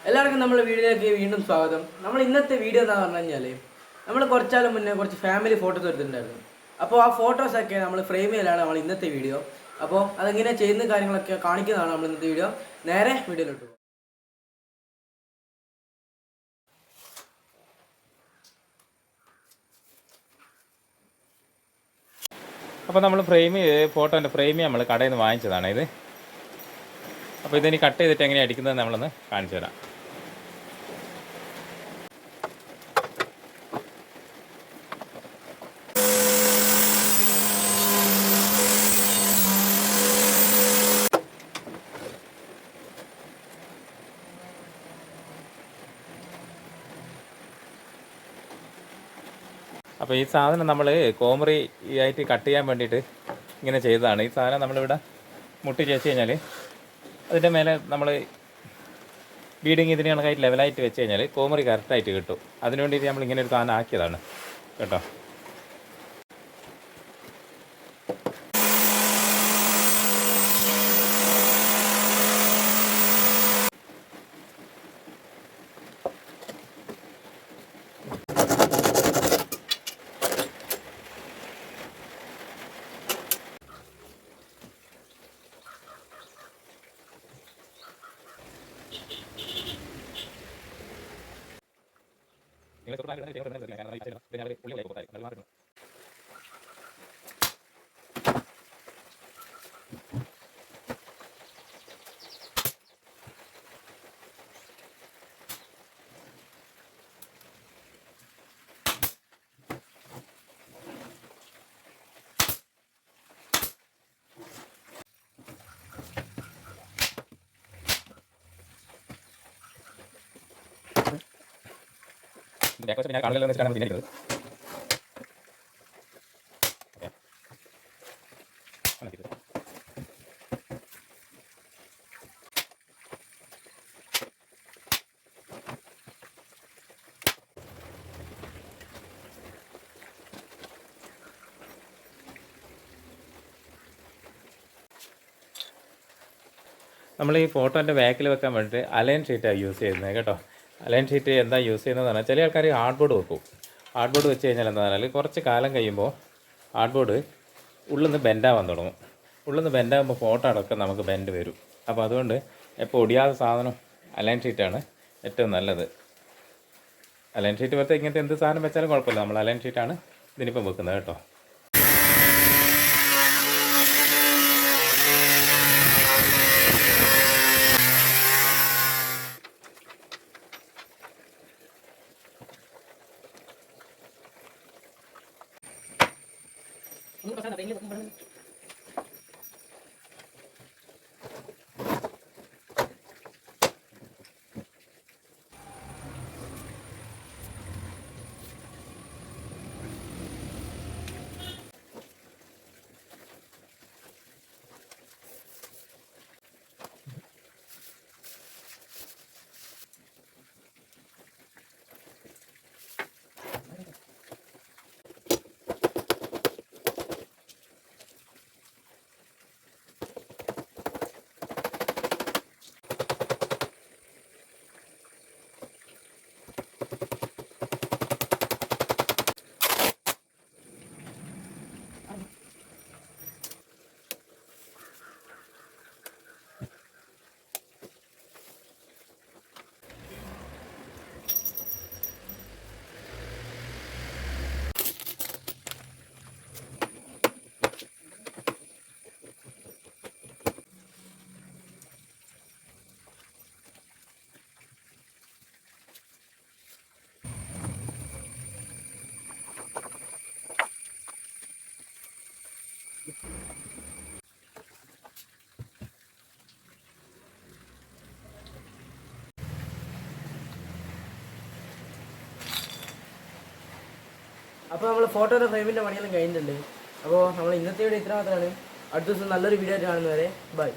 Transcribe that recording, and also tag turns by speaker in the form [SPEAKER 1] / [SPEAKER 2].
[SPEAKER 1] എല്ലാവർക്കും നമ്മുടെ വീഡിയോയിലേക്ക് വീണ്ടും സ്വാഗതം. നമ്മൾ ഇന്നത്തെ വീഡിയോ എന്താണെന്ന് പറഞ്ഞു കഴിഞ്ഞാൽ നമ്മൾ കുറച്ചാലും മുന്നേ കുറച്ച് ഫാമിലി ഫോട്ടോസ് എടുത്തിട്ടുണ്ടായിരുന്നു. അപ്പോൾ ആ ഫോട്ടോസൊക്കെ നമ്മൾ ഫ്രെയിം ചെയ്യലാണ് നമ്മൾ ഇന്നത്തെ വീഡിയോ. അപ്പോൾ അതെങ്ങനെ ചെയ്യുന്ന കാര്യങ്ങളൊക്കെ കാണിക്കുന്നതാണ് നമ്മൾ ഇന്നത്തെ വീഡിയോ. നേരെ വീഡിയോയിലോട്ട് പോകും.
[SPEAKER 2] അപ്പോൾ നമ്മൾ ഫോട്ടോൻ്റെ ഫ്രെയിം നമ്മൾ കടയിൽ നിന്ന് വാങ്ങിച്ചതാണ് ഇത്. അപ്പോൾ ഇതിനി കട്ട് ചെയ്തിട്ട് എങ്ങനെയാണ് അടിക്കുന്നത് നമ്മളൊന്ന് കാണിച്ചു തരാം. അപ്പോൾ ഈ സാധനം നമ്മൾ കോമറി ആയിട്ട് കട്ട് ചെയ്യാൻ വേണ്ടിയിട്ട് ഇങ്ങനെ ചെയ്തതാണ്. ഈ സാധനം നമ്മളിവിടെ മുട്ടി ചേച്ച് കഴിഞ്ഞാൽ അതിൻ്റെ മേലെ നമ്മൾ ബീഡിങ് ഇതിന് കണക്കായിട്ട് ലെവലായിട്ട് വെച്ച് കഴിഞ്ഞാൽ കോമറി കറക്റ്റായിട്ട് കിട്ടും. അതിന് വേണ്ടിയിട്ട് നമ്മൾ ഇങ്ങനെ ഒരു സാധനം ആക്കിയതാണ് കേട്ടോ. ഞാൻ കാണുന്നത് വെച്ചിട്ടാണ് തിരിക്കുന്നത്. നമ്മൾ ഈ ഫോട്ടോൻ്റെ ബാക്കിൽ വെക്കാൻ വേണ്ടിയിട്ട് അലൈൻ ഷീറ്റാണ് യൂസ് ചെയ്യുന്നത് കേട്ടോ. അലൈൻ ഷീറ്റ് എന്താ യൂസ് ചെയ്യുന്നതെന്ന് പറഞ്ഞാൽ ചില ആൾക്കാർ ഹാർഡ് ബോർഡ് വെക്കും. ഹാർഡ് ബോർഡ് വെച്ച് കഴിഞ്ഞാൽ എന്താ പറഞ്ഞാൽ കുറച്ച് കാലം കഴിയുമ്പോൾ ഹാർഡ് ബോർഡ് ഉള്ളിൽ നിന്ന് ബെൻഡാവാൻ തുടങ്ങും. ഉള്ളിൽ നിന്ന് ബെൻഡാകുമ്പോൾ ഫോട്ടോ അടക്കം നമുക്ക് ബെൻഡ് വരും. അപ്പോൾ അതുകൊണ്ട് എപ്പോൾ ഒടിയാത്ത സാധനം അലൈൻ ഷീറ്റാണ് ഏറ്റവും നല്ലത്. അലൈൻ ഷീറ്റ് വെച്ചാൽ ഇങ്ങനത്തെ എന്ത് സാധനം വെച്ചാലും കുഴപ്പമില്ല. നമ്മൾ അലൈൻ ഷീറ്റാണ് ഇതിനിപ്പം വെക്കുന്നത് കേട്ടോ.
[SPEAKER 1] അപ്പോൾ നമ്മൾ ഫോട്ടോയുടെ ഫ്രെയിമിൻ്റെ പണിയെല്ലാം കഴിഞ്ഞിട്ടുണ്ട്. അപ്പോൾ നമ്മൾ ഇന്നത്തെ വീഡിയോ ഇത്ര മാത്രമാണ്. അടുത്ത ദിവസം നല്ലൊരു വീഡിയോ ആയിട്ട് കാണുന്നവരെ ബൈ.